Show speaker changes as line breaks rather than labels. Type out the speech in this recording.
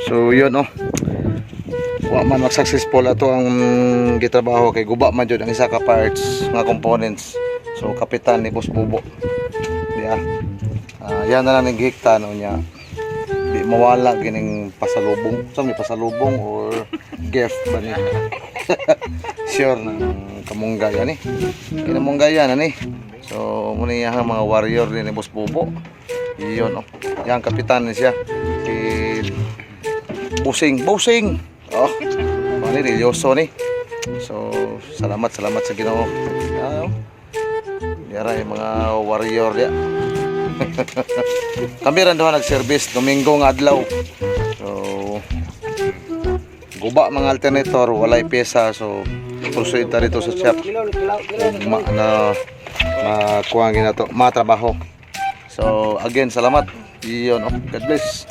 So yun oh. Wa man mag-successful ato ang gitrabaho kay guba man jud ang isa ka parts nga components. So kapitan ni Boss Bubo. Diya. Yan na lang hikta no niya. Di mawala gining pasalubong. So may pasalubong or gift ba ni? Sure ng kamungga yan eh. Kinamungga yan ani. So muna yung mga warrior ni Boss Bubo. Iyon oh. Yang kapitan ni siya. Si Busing. Oh. Ani religyoso ni. So salamat sa Ginoo. Yara yung mga warrior ya. Kami rin doon nag-service Domingo nga adlaw. So guba mga alternator, walay pesa. So proceed ta dito sa shop. Makuha gina to, matrabaho. So again, salamat. Iyon, oh, God bless.